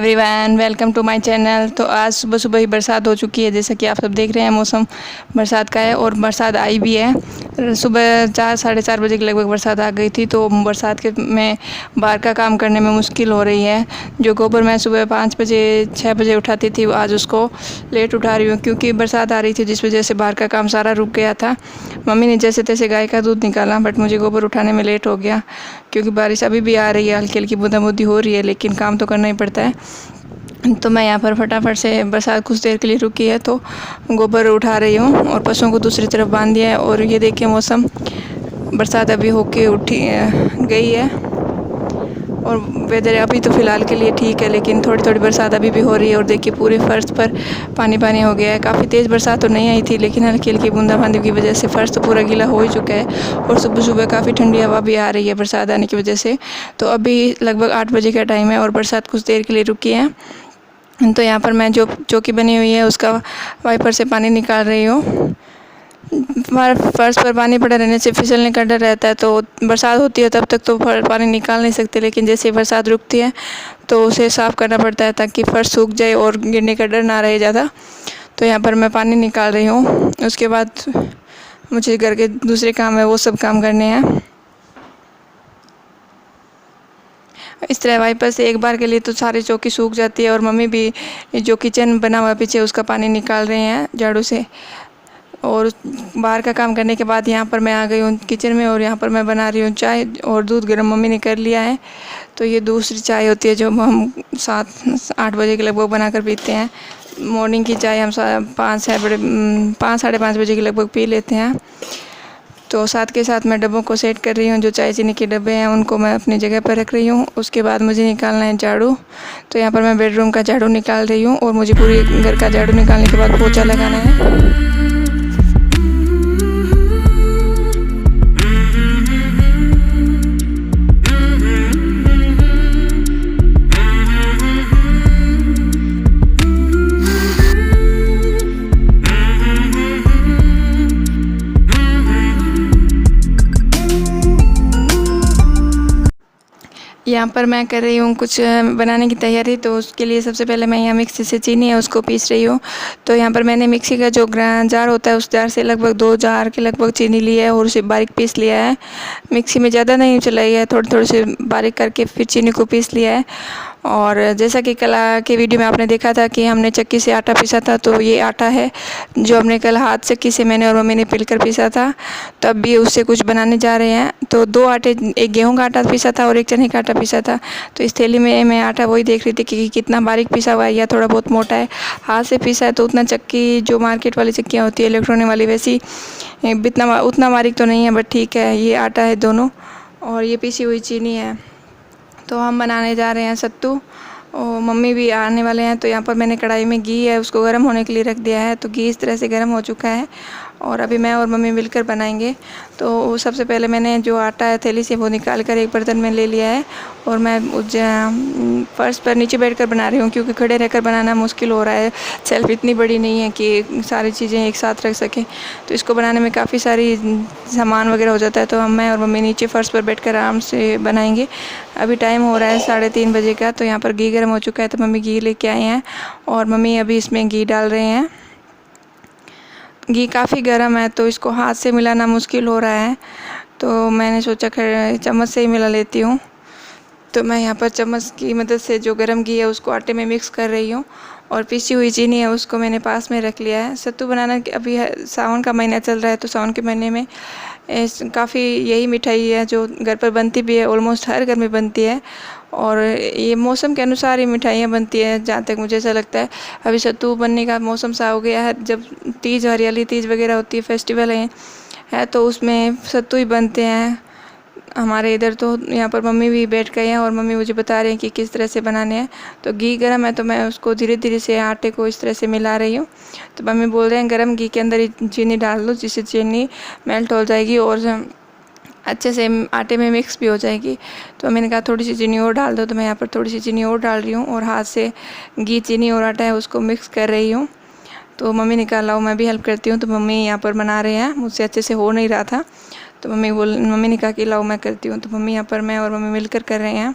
Everyone, welcome to my channel. तो आज सुबह सुबह ही बरसात हो चुकी है, जैसा कि आप सब देख रहे हैं। मौसम बरसात का है और बरसात आई भी है। सुबह 4 साढ़े 4 बजे के लगभग बरसात आ गई थी। तो बरसात के में बाहर का काम करने में मुश्किल हो रही है। जो गोबर मैं सुबह 5 बजे 6 बजे उठाती थी, आज उसको लेट उठा रही हूँ क्योंकि बरसात आ रही थी, जिस वजह से बाहर का काम सारा रुक गया था। मम्मी ने जैसे तैसे गाय का दूध निकाला, बट मुझे गोबर उठाने में लेट हो गया क्योंकि बारिश अभी भी आ रही है, हल्की हल्की बूंदाबांदी हो रही है, लेकिन काम तो करना ही पड़ता है। तो मैं यहाँ पर फटाफट से, बरसात कुछ देर के लिए रुकी है तो गोबर उठा रही हूँ और पशुओं को दूसरी तरफ बांध दिया है। और ये देखिए मौसम, बरसात अभी होके उठी गई है और वेदर अभी तो फ़िलहाल के लिए ठीक है, लेकिन थोड़ी थोड़ी बरसात अभी भी हो रही है। और देखिए पूरे फर्श पर पानी पानी हो गया है। काफ़ी तेज़ बरसात तो नहीं आई थी, लेकिन हल्की हल्की बूंदाबांदी की वजह से फर्श तो पूरा गीला हो ही चुका है। और सुबह सुबह काफ़ी ठंडी हवा भी आ रही है बरसात आने की वजह से। तो अभी लगभग 8 बजे का टाइम है और बरसात कुछ देर के लिए रुकी है। तो यहाँ पर मैं जो चौकी बनी हुई है उसका वाइपर से पानी निकाल रही हूँ। फर्श पर पानी पड़ा रहने से फिसलने का डर रहता है। तो बरसात होती है तब तक तो पानी निकाल नहीं सकते, लेकिन जैसे ही बरसात रुकती है तो उसे साफ़ करना पड़ता है ताकि फर्श सूख जाए और गिरने का डर ना रहे ज़्यादा। तो यहाँ पर मैं पानी निकाल रही हूँ। उसके बाद मुझे घर के दूसरे काम है, वो सब काम करने हैं। इस तरह वाइपर से एक बार के लिए तो सारी चौकी सूख जाती है। और मम्मी भी जो किचन बना हुआ पीछे, उसका पानी निकाल रहे हैं झाड़ू से। और बाहर का काम करने के बाद यहाँ पर मैं आ गई हूँ किचन में और यहाँ पर मैं बना रही हूँ चाय और दूध गर्म मम्मी ने कर लिया है। तो ये दूसरी चाय होती है जो हम 7-8 बजे के लगभग बनाकर पीते हैं। मॉर्निंग की चाय हम 5 साढ़े 5 बजे के लगभग पी लेते हैं। तो साथ के साथ मैं डब्बों को सेट कर रही हूँ। जो चाय चीनी के डब्बे हैं उनको मैं अपनी जगह पर रख रही हूँ। उसके बाद मुझे निकालना है झाड़ू। तो यहाँ पर मैं बेडरूम का झाड़ू निकाल रही हूँ और मुझे पूरी घर का झाड़ू निकालने के बाद पोछा लगाना है। यहाँ पर मैं कर रही हूँ कुछ बनाने की तैयारी। तो उसके लिए सबसे पहले मैं यहाँ मिक्सी से चीनी है उसको पीस रही हूँ। तो यहाँ पर मैंने मिक्सी का जो जार होता है, उस जार से लगभग 2 जार के लगभग चीनी ली है और उसे बारीक पीस लिया है। मिक्सी में ज़्यादा नहीं चलाई है, थोड़ी थोड़ी से बारीक करके फिर चीनी को पीस लिया है। और जैसा कि कल के वीडियो में आपने देखा था कि हमने चक्की से आटा पीसा था, तो ये आटा है जो हमने कल हाथ चक्की से मैंने और मम्मी ने पीलकर पीसा था। तो अब भी उससे कुछ बनाने जा रहे हैं। तो 2 आटे, एक गेहूं का आटा पीसा था और एक चने का आटा पीसा था। तो इस थैली में मैं आटा वही देख रही थी कि कितना बारीक पीसा हुआ है या थोड़ा बहुत मोटा है। हाथ से पीसा है तो उतना चक्की, जो मार्केट वाली चक्कियाँ होती है इलेक्ट्रॉनिक वाली, वैसी उतना बारीक तो नहीं है, बट ठीक है। ये आटा है दोनों और ये पीसी हुई चीनी है। तो हम बनाने जा रहे हैं सत्तू और मम्मी भी आने वाले हैं। तो यहाँ पर मैंने कढ़ाई में घी है उसको गर्म होने के लिए रख दिया है। तो घी इस तरह से गर्म हो चुका है और अभी मैं और मम्मी मिलकर बनाएंगे। तो सबसे पहले मैंने जो आटा है थैली से वो निकाल कर एक बर्तन में ले लिया है और मैं फर्श पर नीचे बैठकर बना रही हूँ क्योंकि खड़े रहकर बनाना मुश्किल हो रहा है। सेल्फ इतनी बड़ी नहीं है कि सारी चीज़ें एक साथ रख सकें। तो इसको बनाने में काफ़ी सारी सामान वगैरह हो जाता है। तो मैं और मम्मी नीचे फर्श पर बैठकर आराम से बनाएंगे। अभी टाइम हो रहा है 3:30 बजे का। तो यहाँ पर घी गर्म हो चुका है तो मम्मी घी लेके आए हैं और मम्मी अभी इसमें घी डाल रहे हैं। घी काफ़ी गर्म है तो इसको हाथ से मिलाना मुश्किल हो रहा है, तो मैंने सोचा चम्मच से ही मिला लेती हूँ। तो मैं यहाँ पर चम्मच की मदद से जो गर्म घी है उसको आटे में मिक्स कर रही हूँ और पीसी हुई चीनी है उसको मैंने पास में रख लिया है। सत्तू बनाना अभी सावन का महीना चल रहा है, तो सावन के महीने में काफ़ी यही मिठाई है जो घर पर बनती भी है, ऑलमोस्ट हर घर में बनती है। और ये मौसम के अनुसार ही मिठाइयाँ बनती है, जहाँ तक मुझे ऐसा लगता है। अभी सत्तू बनने का मौसम सा हो गया है, जब तीज, हरियाली तीज वगैरह होती है, फेस्टिवल है तो उसमें सत्तू ही बनते हैं हमारे इधर। तो यहाँ पर मम्मी भी बैठ गए हैं और मम्मी मुझे बता रहे हैं कि किस तरह से बनाने हैं। तो घी गर्म है तो मैं उसको धीरे धीरे से आटे को इस तरह से मिला रही हूँ। तो मम्मी बोल रहे हैं गर्म घी के अंदर ही चीनी डाल दो, जिससे चीनी मेल्ट हो जाएगी और अच्छे से आटे में मिक्स भी हो जाएगी। तो मैंने कहा थोड़ी सी चीनी और डाल दो, तो मैं यहाँ पर थोड़ी सी चीनी और डाल रही हूँ और हाथ से घी, चीनी और आटा है उसको मिक्स कर रही हूँ। तो मम्मी ने कहा लाओ मैं भी हेल्प करती हूँ। तो मम्मी यहाँ पर बना रहे हैं, मुझसे अच्छे से हो नहीं रहा था। तो मम्मी ने कहा कि लाओ मैं करती हूँ। तो मम्मी यहाँ पर मैं और मम्मी मिलकर कर रहे हैं।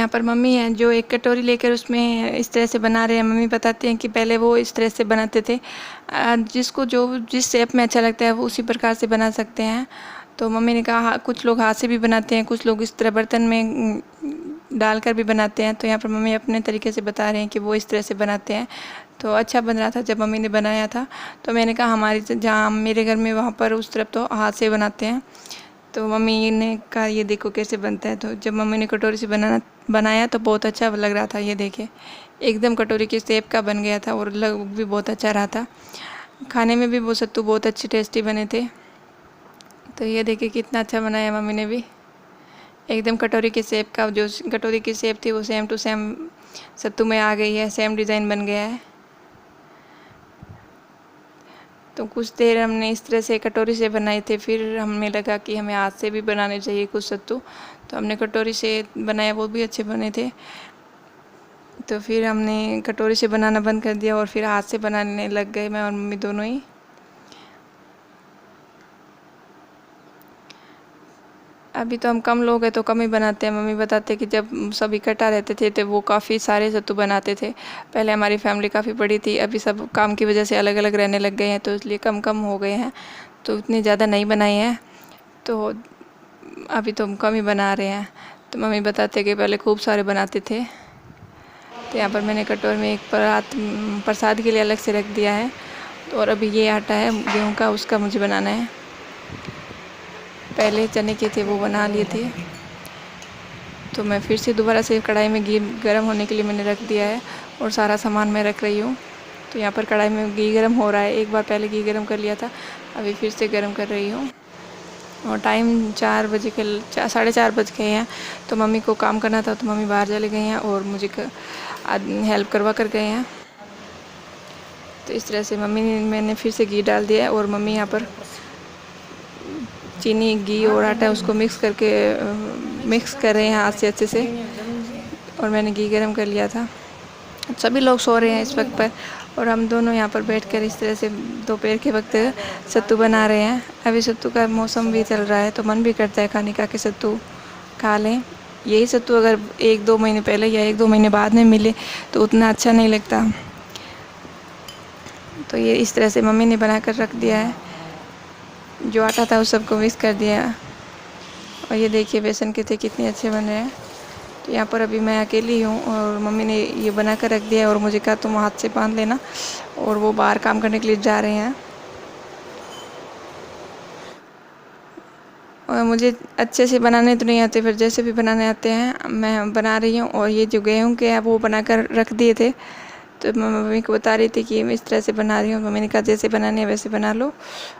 पर मम्मी हैं जो एक कटोरी लेकर उसमें इस तरह से बना रहे हैं। मम्मी बताते हैं कि पहले वो इस तरह से बनाते थे। जिसको जो जिस शेप में अच्छा लगता है वो उसी प्रकार से बना सकते हैं। तो मम्मी ने कहा कुछ लोग हाथ से भी बनाते हैं, कुछ लोग इस तरह बर्तन में डालकर भी बनाते हैं। तो यहाँ पर मम्मी अपने तरीके से बता रहे हैं कि वो इस तरह से बनाते हैं। तो अच्छा बन रहा था जब मम्मी ने बनाया था। तो मैंने कहा हमारी जहाँ मेरे घर में वहाँ पर उस तरफ तो हाथ से बनाते हैं। तो मम्मी ने कहा ये देखो कैसे बनता है। तो जब मम्मी ने कटोरी से बनाया तो बहुत अच्छा लग रहा था। ये देखे एकदम कटोरी के शेप का बन गया था और लग भी बहुत अच्छा रहा था। खाने में भी वो सत्तू बहुत अच्छे टेस्टी बने थे। तो ये देखिए कितना अच्छा बनाया मम्मी ने भी। एकदम कटोरी के शेप का, जो कटोरी की शेप थी वो सेम टू सेम सत्तू में आ गई है, सेम डिज़ाइन बन गया है। तो कुछ देर हमने इस तरह से कटोरी से बनाए थे, फिर हमें लगा कि हमें हाथ से भी बनाने चाहिए कुछ सत्तू। तो हमने कटोरी से बनाया, वो भी अच्छे बने थे। तो फिर हमने कटोरी से बनाना बंद कर दिया और फिर हाथ से बनाने लग गए, मैं और मम्मी दोनों ही। अभी तो हम कम लोग हैं तो कम ही बनाते हैं। मम्मी बताते हैं कि जब सब इकट्ठा रहते थे तो वो काफ़ी सारे सत्तू बनाते थे। पहले हमारी फैमिली काफ़ी बड़ी थी, अभी सब काम की वजह से अलग अलग रहने लग गए हैं तो इसलिए कम कम हो गए हैं, तो इतनी ज़्यादा नहीं बनाए हैं। तो अभी तो हम कम ही बना रहे हैं। तो मम्मी बताते हैं कि पहले खूब सारे बनाते थे। तो यहाँ पर मैंने कटोर में एक प्रसाद के लिए अलग से रख दिया है। तो और अभी ये आटा है गेहूँ का, उसका मुझे बनाना है। पहले चने के थे वो बना लिए थे। तो मैं फिर से दोबारा से कढ़ाई में घी गर्म होने के लिए मैंने रख दिया है और सारा सामान मैं रख रही हूँ। तो यहाँ पर कढ़ाई में घी गर्म हो रहा है। एक बार पहले घी गर्म कर लिया था, अभी फिर से गर्म कर रही हूँ। और टाइम 4 बजे के 4:30 बज गए हैं। तो मम्मी को काम करना था तो मम्मी बाहर चले गई हैं और मुझे हेल्प करवा कर गए हैं। तो इस तरह से मैंने फिर से घी डाल दिया है और मम्मी यहाँ पर चीनी, घी और आटा उसको मिक्स कर रहे हैं हाथ से अच्छे से। और मैंने घी गरम कर लिया था। सभी लोग सो रहे हैं इस वक्त पर और हम दोनों यहाँ पर बैठकर इस तरह से दोपहर के वक्त सत्तू बना रहे हैं। अभी सत्तू का मौसम भी चल रहा है तो मन भी करता है खाने का कि सत्तू खा लें। यही सत्तू अगर 1-2 महीने पहले या 1-2 महीने बाद में मिले तो उतना अच्छा नहीं लगता। तो ये इस तरह से मम्मी ने बना कर रख दिया है। जो आटा था उस सबको मिक्स कर दिया। और ये देखिए बेसन के थे कितने अच्छे बन रहे हैं। तो यहाँ पर अभी मैं अकेली हूँ और मम्मी ने ये बना कर रख दिया है और मुझे कहा तुम हाथ से बांध लेना। और वो बाहर काम करने के लिए जा रहे हैं। और मुझे अच्छे से बनाने तो नहीं आते, फिर जैसे भी बनाने आते हैं मैं बना रही हूँ। और ये जो गेहूँ के हैं वो बना कर रख दिए थे, तो मैं मम्मी को बता रही थी कि मैं इस तरह से बना रही हूँ। मम्मी ने कहा जैसे बनाने हैं वैसे बना लो,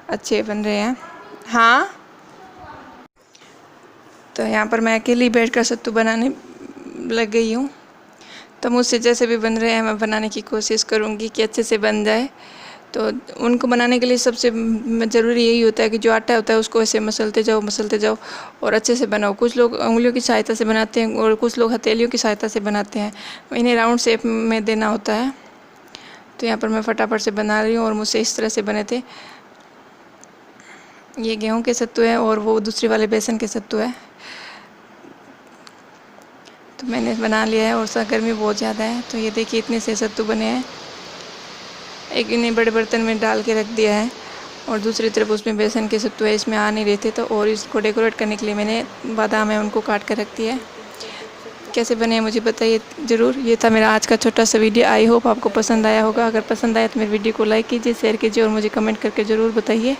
अच्छे बन रहे हैं। हाँ, तो यहाँ पर मैं अकेली बैठकर सत्तू बनाने लग गई हूँ। तो मुझसे जैसे भी बन रहे हैं मैं बनाने की कोशिश करूँगी कि अच्छे से बन जाए। तो उनको बनाने के लिए सबसे ज़रूरी यही होता है कि जो आटा होता है उसको ऐसे मसलते जाओ और अच्छे से बनाओ। कुछ लोग उंगलियों की सहायता से बनाते हैं और कुछ लोग हथेलियों की सहायता से बनाते हैं। इन्हें राउंड शेप में देना होता है। तो यहाँ पर मैं फटाफट से बना रही हूँ और मुझसे इस तरह से बने थे। ये गेहूँ के सत्तू है और वो दूसरे वाले बेसन के सत्तू है। तो मैंने बना लिया है और गर्मी बहुत ज़्यादा है। तो ये देखिए इतने से सत्तू बने हैं। एक इन्हें बड़े बर्तन में डाल के रख दिया है और दूसरी तरफ उसमें बेसन के सत्तू है, इसमें आ नहीं रहे थे। तो और इसको डेकोरेट करने के लिए मैंने बादाम है उनको काट कर रख दिया है। कैसे बने हैं मुझे बताइए ज़रूर। ये था मेरा आज का छोटा सा वीडियो। आई होप आपको पसंद आया होगा। अगर पसंद आया तो मेरे वीडियो को लाइक कीजिए, शेयर कीजिए और मुझे कमेंट करके ज़रूर बताइए।